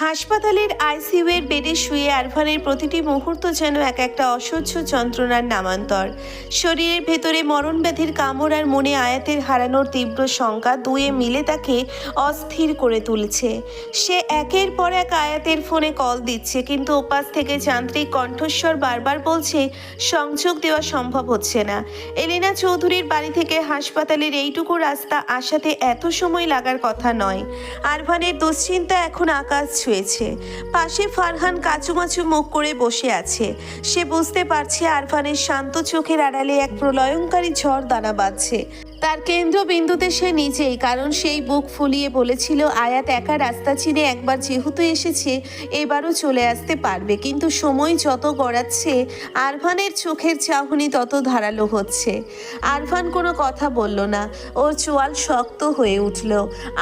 হাসপাতালের আইসিইউ এর বেডে শুয়ে আরফানের প্রতিটি মুহূর্ত যেন এক একটা অসহ্য যন্ত্রণার নামান্তর। শরীরের ভেতরে মরণ ব্যাধির কামড় আর মনে আয়াতের হারানোর তীব্র শঙ্কা দুয়ে মিলে তাকে অস্থির করে তুলছে। সে একের পর এক আয়াতের ফোনে কল দিচ্ছে, কিন্তু ওপাশ থেকে যান্ত্রিক কণ্ঠস্বর বারবার বলছে সংযোগ দেওয়া সম্ভব হচ্ছে না। এলিনা চৌধুরীর বাড়ি থেকে হাসপাতালের এইটুকু রাস্তা আসাতে এত সময় লাগার কথা নয়। আরফানের দুশ্চিন্তা এখন আকাশ ছুঁয়েছে। পাশে ফারহান কাচুমাচু মুখ করে বসে আছে। সে বুঝতে পারছে আরফানের শান্ত চোখের আড়ালে এক প্রলয়ঙ্কারী ঝড় দানা বাঁধছে। তার কেন্দ্রবিন্দুতে সে নিজেই, কারণ সেই বুক ফুলিয়ে বলেছিল আয়াত একা রাস্তা চিনে একবার যেহেতু এসেছে এবারও চলে আসতে পারবে। কিন্তু সময় যত গড়াচ্ছে আরফানের চোখের চাহনি তত ধারালো হচ্ছে। আরফান কোনো কথা বলল না। ওর চোয়াল শক্ত হয়ে উঠল।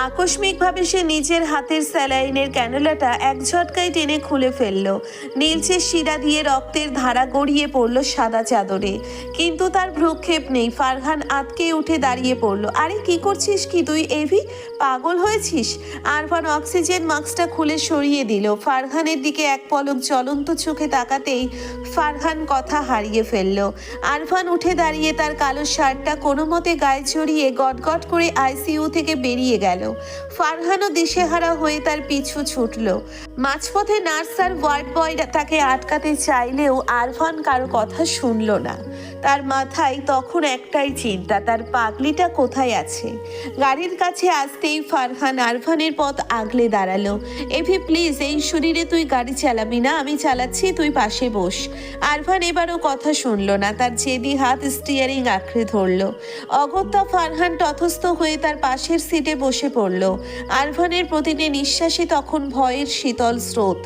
আকস্মিকভাবে সে নিজের হাতের স্যালাইনের ক্যানুলাটা এক ঝটকায় টেনে খুলে ফেলল। নীলচে শিরা দিয়ে রক্তের ধারা গড়িয়ে পড়ল সাদা চাদরে। কিন্তু তার ভ্রুক্ষেপ নেই। ফারহান আটকে উঠে দাঁড়িয়ে পড়ল। আরে কি করছিস কি তুই এভি? পাগল হয়েছিস? আরফান অক্সিজেন মাস্কটা খুলে সরিয়ে দিল। ফারহানের দিকে এক পলক জ্বলন্ত চোখে তাকাতেই ফারহান কথা হারিয়ে ফেলল। আরফান উঠে দাঁড়িয়ে তার কালো শার্টটা কোনো মতে গায়ে জড়িয়ে গটগট করে আইসিইউ থেকে বেরিয়ে গেল। ফারহানও দিশেহারা হয়ে তার পিছু ছুটল। মাঝপথে নার্স আর ওয়ার্ড বয় তাকে আটকাতে চাইলেও আরফান কারো কথা শুনল না। তার মাথায় তখন একটাই চিন্তা, তার পাগলিটা কোথায় আছে। গাড়ির কাছে আসতেই ফারহান আরফানের পথ আগলে দাঁড়ালো। এভি প্লিজ, এই শরীরে তুই গাড়ি চালাবি না, আমি চালাচ্ছি, তুই পাশে বস। আরফান এবারও কথা শুনল না। তার জেদি হাত স্টিয়ারিং আঁকড়ে ধরল। অগত্যা ফারহান তথস্থ হয়ে তার পাশের সিটে বসে পড়ল। আরফানের প্রতিটি নিঃশ্বাসে তখন ভয়ের শীতল স্রোত।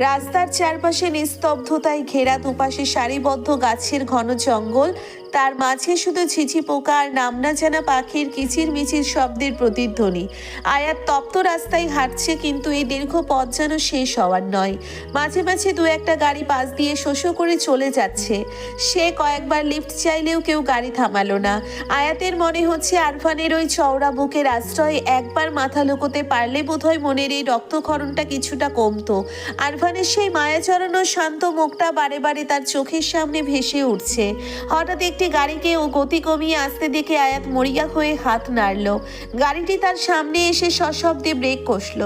রাস্তার চারপাশে নিস্তব্ধতায় ঘেরা, দুপাশে সারিবদ্ধ গাছের ঘন জঙ্গল, তার মাঝে শুধু ছিছি পোকা আর নাম না জানা পাখির কিচির মিচির শব্দের প্রতিধ্বনি। আয়াত তপ্ত রাস্তায় হাঁটছে, কিন্তু এই দীর্ঘ পথ যেন শেষ হওয়ার নয়। মাঝে মাঝে দু একটা গাড়ি পাশ দিয়ে শোষো করে চলে যাচ্ছে। সে কয়েকবার লিফট চাইলেও কেউ গাড়ি থামালো না। আয়াতের মনে হচ্ছে আরফানের ওই চওড়া বুকের আশ্রয়ে একবার মাথা লুকোতে পারলে বোধহয় মনের এই রক্তক্ষরণটা কিছুটা কমতো। আরফানের সেই মায়া চড়ানো শান্ত মুখটা বারে বারে তার চোখের সামনে ভেসে উঠছে। হঠাৎ একটি গাড়িকে ও গতি কমিয়ে আসতে দেখে আয়াত মরিয়া হয়ে হাত নাড়ল। গাড়িটি তার সামনে এসে সশব্দে ব্রেক কষল।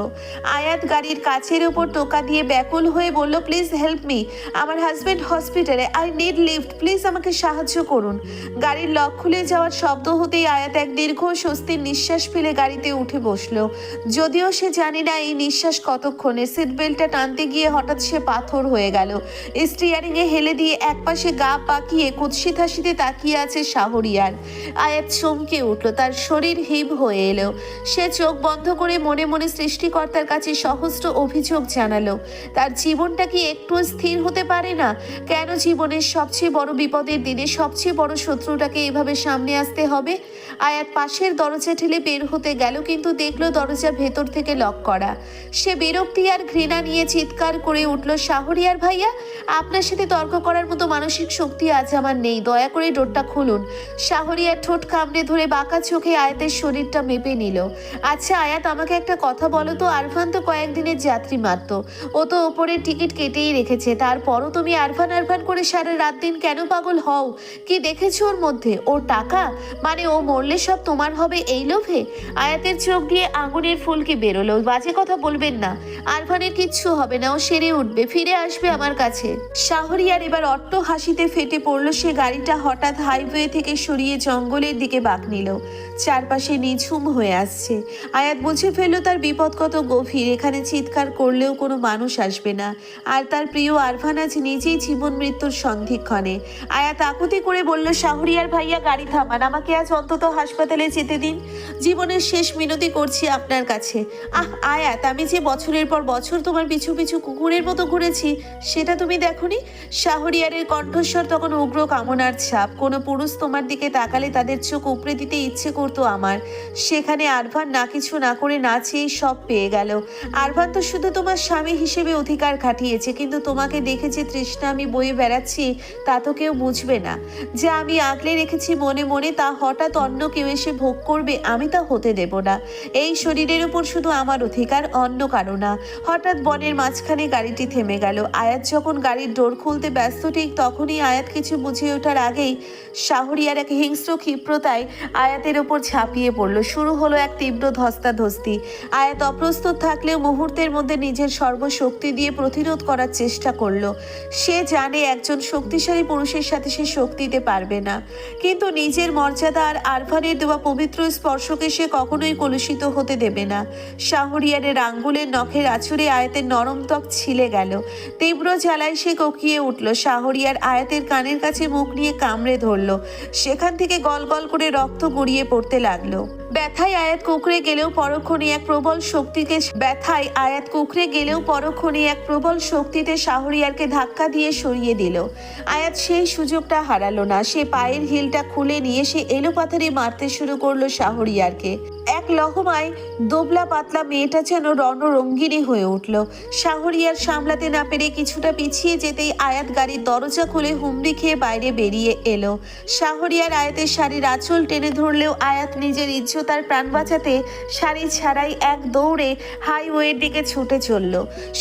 আয়াত গাড়ির কাছের উপর টোকা দিয়ে ব্যাকুল হয়ে বলল, প্লিজ হেল্প মি, আমার হাজব্যান্ড হসপিটালে, আই নিড লিফট, প্লিজ আমাকে সাহায্য করুন। গাড়ির লক খুলে যাওয়ার শব্দ হতেই আয়াত এক দীর্ঘ স্বস্তির নিঃশ্বাস ফেলে গাড়িতে উঠে বসলো। যদিও সে জানি না এই নিঃশ্বাস কতক্ষণে। সিট বেল্টটা টানতে গিয়ে হঠাৎ সে পাথর হয়ে গেল। স্টিয়ারিংয়ে হেলে দিয়ে একপাশে গা পাকিয়ে কুৎসিত হাসিতে তাকিয়ে আছে শাহরিয়ার। আয়াত চমকে উঠল। তার শরীর হিম হয়ে এলো। সে চোখ বন্ধ করে মনে মনে সৃষ্টিকর্তার কাছে সহস্র অভিযোগ জানালো। তার জীবনটা কি একটু স্থির হতে পারে না? কেন জীবনের সবচেয়ে বড় বিপদের দিনে সবচেয়ে বড় শত্রুটাকে এভাবে সামনে আসতে হবে? আয়াত পাশের দরজা ঠেলে বের হতে গেল, কিন্তু দেখলো দরজা ভেতর থেকে লক করা। সে বিরক্তি আর ঘৃণা নিয়ে চিৎকার করে উঠল, শাহরিয়ার ভাইয়া, আপনার সাথে তর্ক করার মতো মানসিক শক্তি আজ আমার নেই, দয়া করে ডোরটা খুলুন। শাহরিয়ার ঠোঁট কামড়ে ধরে বাঁকা চোখে আয়াতের শরীরটা মেপে নিল। আচ্ছা আয়াত, আমাকে একটা কথা বলো তো, আরফান তো কয়েকদিনের যাত্রী মাত্র, ও তো ওপরের টিকিট কেটেই রেখেছে, তারপরও তুমি আরফান আরফান করে সারা রাত দিন কেন পাগল হও? কি দেখেছো ওর মধ্যে? ওর টাকা? মানে ও মরলে সব তোমার হবে এই লোভে? আয়াতের চোখ দিয়ে আগুনের ফুলকি বেরোলো। বাজে কথা বলবেন না, আরফানের কিচ্ছু হবে না, ও সেরে উঠবে, ফিরে আসবে আমার কাছে। শাহরিয়ার এবার অট্ট হাসিতে ফেটে পড়লো। সে গাড়িটা হঠাৎ হাইওয়ে থেকে সরিয়ে জঙ্গলের দিকে বাঁক নিল। চারপাশে নিঝুম হয়ে আসছে। আয়াত বুঝে ফেললো তার বিপদ কত গভীর। এখানে চিৎকার করলেও কোনো মানুষ আসবে না। আর তার প্রিয় আরফান আজ নিজেই জীবন মৃত্যুর সন্ধিক্ষণে। আয়াত আকুতি করে বলল, শাহরিয়ার ভাইয়া গাড়ি থামান, আমাকে আজ অন্তত হাসপাতালে যেতে দিন, জীবনের শেষ মিনতি করছি আপনার কাছে। আয়াত, আমি যে বছরের পর বছর তোমার পিছু পিছু কুকুরের মতো ঘুরেছি সেটা তুমি দেখোনি? শাহরিয়ারের কণ্ঠস্বর তখন উগ্র কামনার ছাপ। কোনো পুরুষ তোমার দিকে তাকালে তাদের চোখ উপড়ে দিতে ইচ্ছে করতো আমার। সেখানে আরভান না কিছু না করে না চেয়েই সব পেয়ে গেল। আরভান তো শুধু তোমার স্বামী হিসেবে অধিকার খাটিয়েছে, কিন্তু তোমাকে দেখে যে তৃষ্ণা আমি বয়ে বেড়াচ্ছি তা তো কেউ বুঝবে না। যে আমি আগলে রেখেছি মনে মনে, তা হঠাৎ অন্য কেউ এসে ভোগ করবে, আমি তা হতে দেব না। এই শরীরের উপর শুধু আমার অধিকার, অন্য কারো না। হঠাৎ বনের মাঝখানে গাড়িটি থেমে গেল। আয়াত যখন গাড়ির ডোর খুলতে ব্যস্ত, ঠিক তখনই আয়াত কিছু বুঝে ওঠার আগেই শাহরিয়ার এক হিংস্র ক্ষিপ্রতায় আয়াতের ওপর ঝাঁপিয়ে পড়ল। শুরু হলো এক তীব্র ধস্তাধস্তি। আয়াত অপ্রস্তুত থাকলেও মুহূর্তের মধ্যে নিজের সর্বশক্তি দিয়ে প্রতিরোধ করার চেষ্টা করলো। সে জানে একজন শক্তিশালী পুরুষের সাথে সে শক্তি দিতে পারবে না, কিন্তু নিজের মর্যাদা আর আরভানের দেওয়া পবিত্র স্পর্শকে সে কখনোই কলুষিত হতে দেবে না। শাহরিয়ারের আঙ্গুলের নখের আঁচড়ে আয়াতের নরম ত্বক ছিলে গেল। তীব্র জ্বালায় সে কোকিয়ে উঠল। শাহরিয়ার আয়াতের কানের কাছে মুখ নিয়ে কামড়ে ধরল। সেখান থেকে গল গল করে রক্ত গড়িয়ে পড়তে লাগলো। ব্যথায় আয়াত কুকড়ে গেলেও পরক্ষণে এক প্রবল শক্তিতে শাহরিয়ারকে ধাক্কা দিয়ে সরিয়ে দিল। আয়াত সেই সুযোগটা হারালো না। সে পায়ের হিলটা খুলে নিয়ে সে এলোপাথারি মারতে শুরু করলো শাহরিয়ারকে। এক লহমায় দোবলা পাতলা মেয়েটা যেন রণরঙ্গিনী হয়ে উঠল। শাহরিয়ার সামলাতে না পেরে কিছুটা পিছিয়ে যেতেই আয়াত গাড়ির দরজা খুলে হুমড়ি খেয়ে বাইরে বেরিয়ে এলো। শাহরিয়ার আয়াতের শাড়ির আঁচল টেনে ধরলেও আয়াত নিজের ইজ্জতার প্রাণ বাঁচাতে শাড়ি ছাড়াই এক দৌড়ে হাইওয়ের দিকে ছুটে চলল।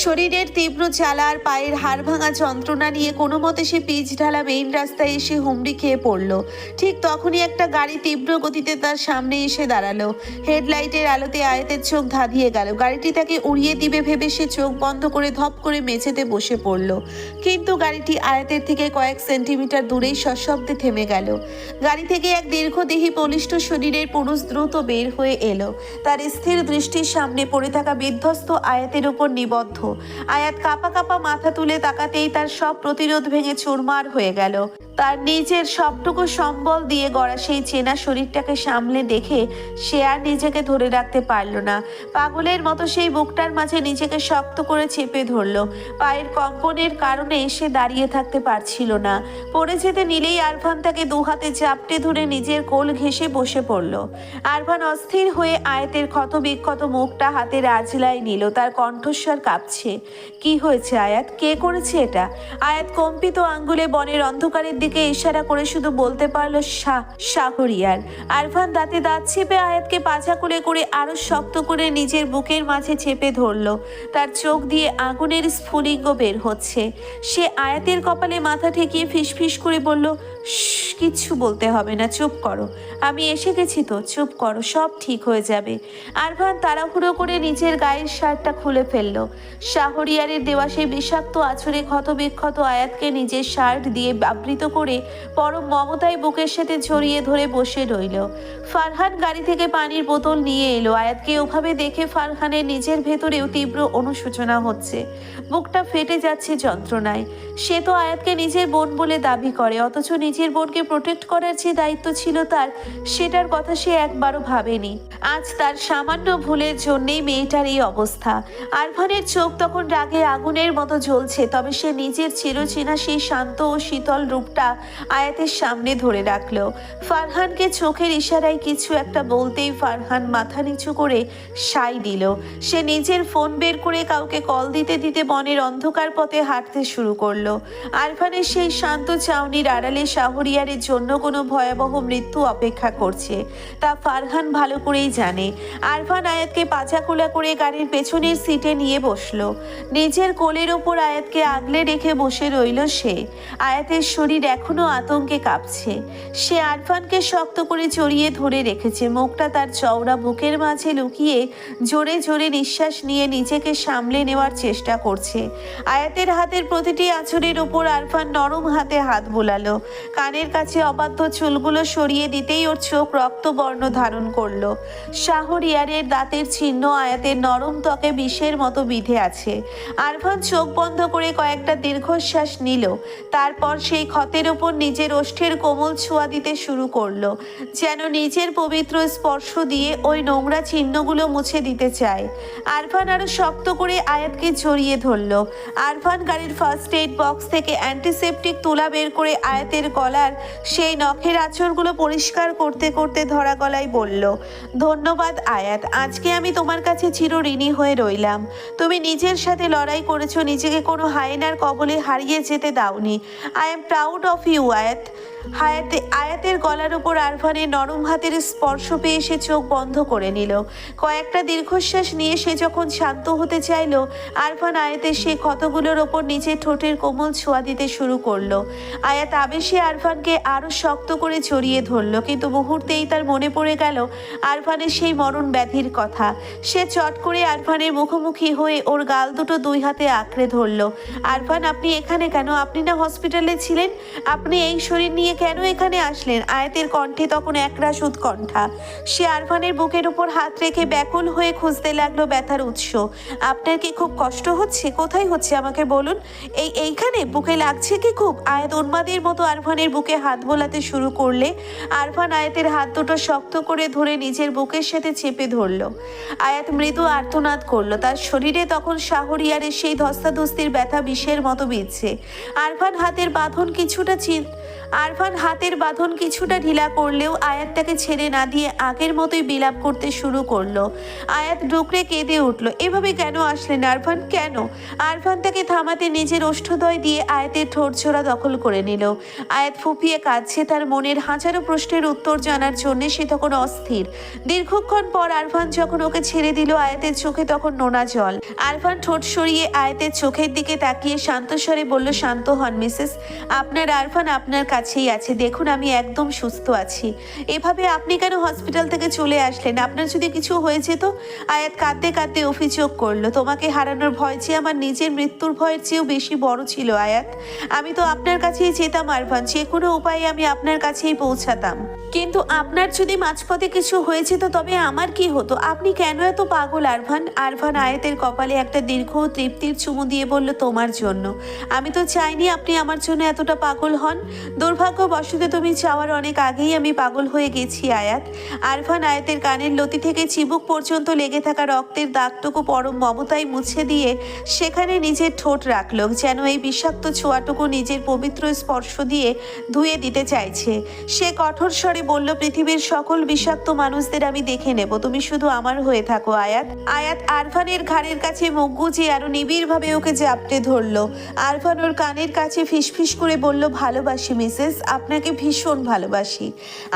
শরীরের তীব্র জ্বালা আর পায়ের হাড় ভাঙা যন্ত্রণা নিয়ে কোনো মতে সে পিচ ঢালা মেইন রাস্তায় এসে হুমড়ি খেয়ে পড়ল। ঠিক তখনই একটা গাড়ি তীব্র গতিতে তার সামনে এসে দাঁড়ালো। হেডলাইটের আলোতে আয়াতের চোখ ধাঁধিয়ে গেল। গাড়িটি তাকে উড়িয়ে দিবে ভেবে সে চোখ বন্ধ করে ধপ করে মেঝেতে বসে পড়ল। কিন্তু গাড়িটি আয়াতের থেকে কয়েক সেন্টিমিটার দূরেই সশব্দে থেমে গেল। গাড়ি থেকে এক দীর্ঘদেহী বলিষ্ঠ শরীরের পুরুষ দ্রুত বের হয়ে এলো। তার স্থির দৃষ্টির সামনে পড়ে থাকা বিধ্বস্ত আয়াতের উপর নিবদ্ধ। আয়াত কাঁপা কাঁপা মাথা তুলে তাকাতেই তার সব প্রতিরোধ ভেঙে চুরমার হয়ে গেল। তার নিজের সবটুকু সম্বল দিয়ে গড়া সেই চেনা শরীরটাকে সামলে দেখে সে আর নিজেকে ধরে রাখতে পারল না। পাগলের মতো সেই বুকটার মাঝে নিজেকে শক্ত করে চেপে ধরল। পায়ের কম্পনের কারণে সে দাঁড়িয়ে থাকতে পারছিল না। পড়ে যেতে নিলেই আরভান তাকে দুহাতে চাপটে ধরে নিজের কোল ঘেঁষে বসে পড়ল। আরভান অস্থির হয়ে আয়াতের ক্ষত বিক্ষত মুখটা হাতে রাজলাই নিল। তার কণ্ঠস্বর কাঁপছে। কি হয়েছে আয়াত? কে করেছে এটা? আয়াত কম্পিত আঙ্গুলে বনের অন্ধকারের দিকে ইশারা করে শুধু বলতে পারলো শাহরিয়ার। আরভান দাঁতে দাঁত চেপে আয়াতকে পাছা কুলে করে আরো শক্ত করে নিজের বুকের মাঝে চেপে ধরল। তার চোখ দিয়ে আগুনের স্ফুলিঙ্গ বের হচ্ছে। সে আয়াতের কপালে মাথা ঠেকিয়ে ফিসফিস করে বলল, কিচ্ছু বলতে হবে না, চুপ করো, আমি এসে গেছি তো, চুপ করো, সব ঠিক হয়ে যাবে। আরভান তাড়াহুড়ো করে নিজের গায়ের শার্টটা খুলে ফেলল। শাহরিয়ারের দেওয়া সেই বিষাক্ত আছড়ে ক্ষত বিক্ষত আয়াতকে নিজের শার্ট দিয়ে আবৃত করে পরম মমতায় বুকের সাথে জড়িয়ে ধরে বসে রইল। ফারহান গাড়ি থেকে পানির বোতল নিয়ে এলো। আয়াতকে ওভাবে দেখে ফারহানের নিজের ভেতরেও তীব্র অনুশোচনা হচ্ছে। বুকটা ফেটে যাচ্ছে যন্ত্রণায়। সে তো আয়াতকে নিজের বোন বলে দাবি করে, অথচ নিজের বোনকে প্রোটেক্ট করার যে দায়িত্ব ছিল তার, সেটার কথা সে একবারও ভাবেনি। আজ তার সামান্য ভুলের জন্যেই মেয়েটার এই অবস্থা। আরভানের চোখ তখন রাগে আগুনের মতো জ্বলছে, তবে সে নিজের চিরচেনা সেই শান্ত ও শীতল রূপটা আয়াতের সামনে ধরে রাখল। ফারহানকে চোখের ইশারায় কিছু একটা বলতেই ফারহান মাথা নিচু করে সাই দিল। সে নিজের ফোন বের করে কাউকে কল দিতে দিতে বনের অন্ধকার পথে হাঁটতে শুরু করলো। আরভানের সেই শান্ত চাউনির আড়ালে শাহরিয়ারের জন্য কোনো ভয়াবহ মৃত্যু অপেক্ষা করছে, তা ফারহান ভালো করেই জানে। আরভান আয়াতকে পাছাখোলা করে গাড়ির পেছনের সিটে নিয়ে বসলো। নিজের কোলের ওপর আয়াতকে আগলে রেখে বসে রইল সে। আয়াতের শরীর এখনো আতঙ্কে কাঁপছে। সে আরভানকে শক্ত করে জড়িয়ে ধরে রেখেছে। মুখটা তার চওড়া বুকের মাঝে লুকিয়ে জোরে জোরে নিঃশ্বাস নিয়ে নিজেকে সামলে নেওয়ার চেষ্টা করছে। আয়াতের হাতের প্রতিটি আঁচড়ের ওপর আরভান নরম হাতে হাত বোলালো। কানের কাছে অবাধ্য চুলগুলো সরিয়ে দিতেই ওর চোখ রক্তবর্ণ ধারণ করলো। শাহরিয়ারের দাঁতের চিহ্ন আয়াতের নরম ত্বকে বিষের মতো বিঁধে আছে। আরভান চোখ বন্ধ করে কয়েকটা দীর্ঘশ্বাস নিল। তারপর সেই ক্ষতে রক্তের ওপর নিজের ওষ্ঠের কোমল ছোঁয়া দিতে শুরু করলো, যেন নিজের পবিত্র স্পর্শ দিয়ে ওই নোংরা চিহ্নগুলো মুছে দিতে চায়। আরফান আরো শক্ত করে আয়াতকে জড়িয়ে ধরলো। আরফান গাড়ির ফার্স্ট এইড বক্স থেকে অ্যান্টিসেপটিক তুলা বের করে আয়াতের গলার সেই নখের আঁচড়গুলো পরিষ্কার করতে করতে ধরা গলায় বলল, ধন্যবাদ আয়াত, আজকে আমি তোমার কাছে চিরঋণী হয়ে রইলাম। তুমি নিজের সাথে লড়াই করেছো, নিজেকে কোনো হায়েনার কবলে হারিয়ে যেতে দাওনি। I am proud of you Ayat. আয়াতের গলার উপর আরফানের নরম হাতের স্পর্শ পেয়ে সে চোখ বন্ধ করে নিল। কয়েকটা দীর্ঘশ্বাস নিয়ে সে যখন শান্ত হতে চাইল, আরফান আয়াতের সেই ক্ষতগুলোর ওপর নিজের ঠোঁটের কোমল ছোঁয়া দিতে শুরু করলো। আয়াত আবেশে আরফানকে আরো শক্ত করে জড়িয়ে ধরলো, কিন্তু মুহূর্তেই তার মনে পড়ে গেল আরফানের সেই মরণ ব্যাধির কথা। সে চট করে আরফানের মুখোমুখি হয়ে ওর গাল দুটো দুই হাতে আঁকড়ে ধরলো। আরফান, আপনি এখানে কেন? আপনি না হসপিটালে ছিলেন? আপনি এই শরীর নিয়ে কেন এখানে আসলেন? আয়াতের কণ্ঠে তখন একরাশ উৎকণ্ঠা। সে আরফানের বুকের উপর হাত রেখে ব্যাকুল হয়ে খুঁজতে লাগলো ব্যথার উৎস। আপনার কি খুব কষ্ট হচ্ছে? কোথায় হচ্ছে আমাকে বলুন। এইখানে বুকে লাগছে কি খুব? আয়াত উন্মাদের মতো আরফানের বুকে হাত বোলাতে শুরু করলে আরফান আয়াতের হাত দুটো শক্ত করে ধরে নিজের বুকের সাথে চেপে ধরলো। আয়াত মৃদু আর্তনাদ করলো। তার শরীরে তখন শাহরিয়ারের সেই ধস্তাধস্তির ব্যথা বিষের মতো বিচ্ছে। আরফান হাতের বাঁধন কিছুটা ঢিলা করলেও আয়াত তাকে ছেড়ে না দিয়ে আগের মতোই বিলাপ করতে শুরু করলো। আয়াত ডুকরে কেঁদে উঠলো। এভাবে কেন আসলেন আরফান, কেন? আরফান তাকে থামাতে নিজের ওষ্ঠদয় দিয়ে আয়াতের ঠোঁট ছোড়া দখল করে নিল। আয়াত ফুপিয়ে কাঁদছে। তার মনের হাজারো প্রশ্নের উত্তর জানার জন্য সে তখন অস্থির। দীর্ঘক্ষণ পর আরফান যখন ওকে ছেড়ে দিল, আয়াতের চোখে তখন নোনা জল। আরফান ঠোঁট সরিয়ে আয়াতের চোখের দিকে তাকিয়ে শান্ত স্বরে বলল, শান্ত হন মিসেস, আপনার আরফান আপনার কাছেই আছে। দেখুন আমি একদম সুস্থ আছি। এভাবে আপনি কেন হসপিটাল থেকে চলে আসলেন? আপনার যদি কিছু হয়ে যেত? আয়াত কাঁদতে কাঁদতে অভিযোগ করলো, তোমাকে হারানোর ভয় যে আমার নিজের মৃত্যুর ভয়ের চেয়েও বেশি বড় ছিল আয়াত। আমি তো আপনার কাছেই যেতাম আরফান, যে কোনো উপায়ে আমি আপনার কাছেই পৌঁছাতাম। কিন্তু আপনার যদি মাঝপথে কিছু হয়ে যেত তবে আমার কি হতো? আপনি কেন এত পাগল আরফান? আরফান আয়াতের কপালে একটা দীর্ঘ তৃপ্তির চুমু দিয়ে বলল, তোমার জন্য। আমি তো চাইনি আপনি আমার জন্য এতটা পাগল হন। দুর্ভাগ্যবশত তুমি চাওয়ার অনেক আগেই আমি পাগল হয়ে গেছি আয়াত। আরফান আয়াতের কানের লতি থেকে চিবুক পর্যন্ত লেগে থাকা রক্তের দাগটুকু পরম মমতায় মুছে দিয়ে সেখানে নিজের ঠোঁট রাখল, যেন এই বিষাক্ত ছোঁয়াটুকু নিজের পবিত্র স্পর্শ দিয়ে ধুয়ে দিতে চাইছে। সে কঠোর স্বরে বলল, পৃথিবীর সকল বিষাক্ত মানুষদের আমি দেখে নেব, তুমি শুধু আমার হয়ে থাকো আয়াত। আয়াত আরফানের ঘাড়ের কাছে মুখ গুজে আরো নিবিড়ভাবে ওকে জাপটে ধরলো। আরফান ওর কানের কাছে ফিসফিস করে বলল, ভালোবাসি মিসেস, আপনাকে ভীষণ ভালোবাসি।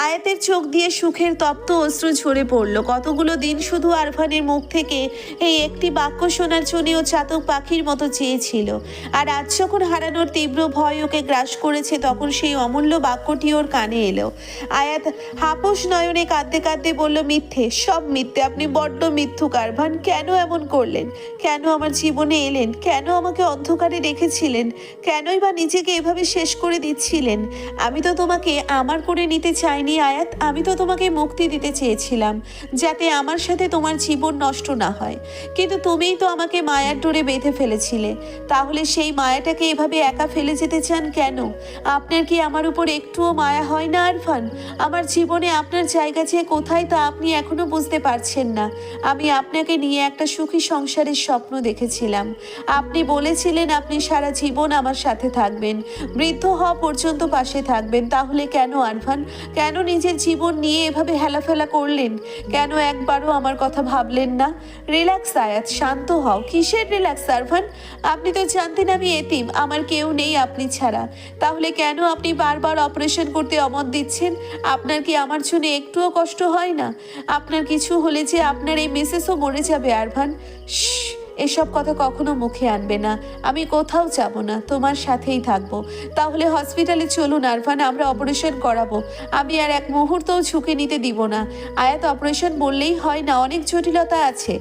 আয়াতের চোখ দিয়ে সুখের তপ্ত অশ্রু ঝরে পড়লো। কতগুলো দিন শুধু আরফানের মুখ থেকে এই একটি বাক্য শোনার জন্য ও চাতক পাখির মতো চেয়েছিল। আর আজ যখন হারানোর তীব্র ভয় ওকে গ্রাস করেছে, তখন সেই অমূল্য বাক্যটি ওর কানে এলো। আয়াত হাপস নয়নে কাঁদতে কাঁদতে বলল, মিথ্যে, সব মিথ্যে, আপনি বড্ড মিথ্যুক আরফান। কেন এমন করলেন? কেন আমার জীবনে এলেন? কেন আমাকে অন্ধকারে রেখেছিলেন? কেনই বা নিজেকে এভাবে শেষ করে দিচ্ছিলেন? আমি তো তোমাকে আমার করে নিতে চাইনি আয়াত, আমি তো তোমাকে মুক্তি দিতে চেয়েছিলাম, যাতে আমার সাথে তোমার জীবন নষ্ট না হয়। কিন্তু তুমিই তো আমাকে মায়ার ডোরে বেঁধে ফেলেছিলে। তাহলে সেই মায়াটাকে এভাবে একা ফেলে যেতে চান কেন? আপনার কি আমার উপর একটুও মায়া হয় না আরফান? আমার জীবনে আপনার জায়গা যে কোথায় তা আপনি এখনো বুঝতে পারছেন না। আমি আপনাকে নিয়ে একটা সুখী সংসারের স্বপ্ন দেখেছিলাম। আপনি বলেছিলেন আপনি সারা জীবন আমার সাথে থাকবেন, বৃদ্ধ হওয়া পর্যন্ত পাশে থাকবেন। তাহলে কেন আরফান, কেন নিজের জীবন নিয়ে এভাবে হেলাফেলা করলেন? কেন একবারও আমার কথা ভাবলেন না? রিল্যাক্স আয়াত, শান্ত হও। কিসের রিল্যাক্স আরফান? আপনি তো জানতেন আমি এতিম, আমার কেউ নেই আপনি ছাড়া। তাহলে কেন আপনি বারবার অপারেশন করতে অমত দিচ্ছেন? আপনার কি আমার জন্য একটুও কষ্ট হয় না? আপনার কিছু হলে যে আপনার এই মিসেসও মরে যাবে আরফান। এসব কথা কখনো মুখে আনবে না। আমি কোথাও যাব না, তোমার সাথেই থাকবো। তাহলে হসপিটালে চলুন আরফান, আমরা অপারেশন করাবো। আমি আর এক মুহূর্তও ঝুঁকে নিতে দিব না। আয়াত, অপারেশন বললেই হয় না, অনেক জটিলতা আছে।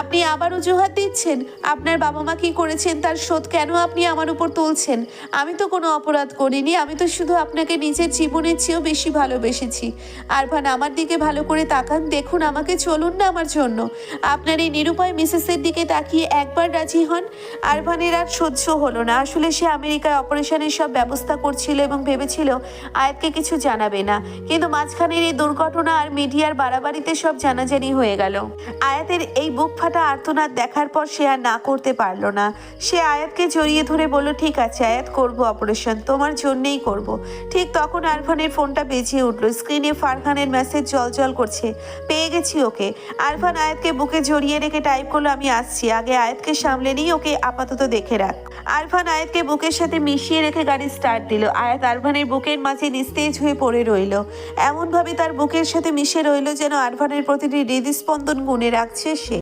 আপনি আবার অজুহাত দিচ্ছেন। আপনার বাবা মা কি করেছেন তার শোধ কেন আপনি আমার উপর তুলছেন? আমি তো কোনো অপরাধ করিনি, আমি তো শুধু আপনাকে নিজের জীবনের চেয়েও বেশি ভালোবেসেছি। আরফান, আমার দিকে ভালো করে তাকান, দেখুন আমাকে, চলুন না আমার জন্য। আপনার এই নিরুপায় মিসেসের দিকে তাকিয়ে একবার রাজি হন। আরভানের আর সহ্য হলো না। আসলে সে আমেরিকায় অপারেশনের সব ব্যবস্থা করছিল এবং ভেবেছিল আয়াতকে কিছু জানাবে না, কিন্তু মাঝখানের এই দুর্ঘটনা আর মিডিয়ার বাড়াবাড়িতে সব জানাজানি হয়ে গেল। আয়াতের এই বুক ফাটা আর্তনাদ দেখার পর সে আর না করতে পারলো না। সে আয়াতকে জড়িয়ে ধরে বলল, ঠিক আছে আয়াত, করব অপারেশন, তোমার জন্যেই করব। ঠিক তখন আরভানের ফোনটা বেজে উঠল। স্ক্রিনে ফারহানের মেসেজ জলজল করছে, পেয়ে গেছি ওকে। আরভান আয়াতকে বুকে জড়িয়ে রেখে টাইপ করলো, আমি আসছি, আগে আয়াতকে সামলে নিই, ওকে আপাতত দেখে রাখ। আরভান আয়াতকে বুকের সাথে মিশিয়ে রেখে গাড়ি স্টার্ট দিল। আয়াত আরভানের বুকের মাঝে নিস্তেজ হয়ে পড়ে রইল। এমনভাবে তার বুকের সাথে মিশে রইল যেন আরভানের প্রতিটি হৃদস্পন্দন গুণে রাখছে সে।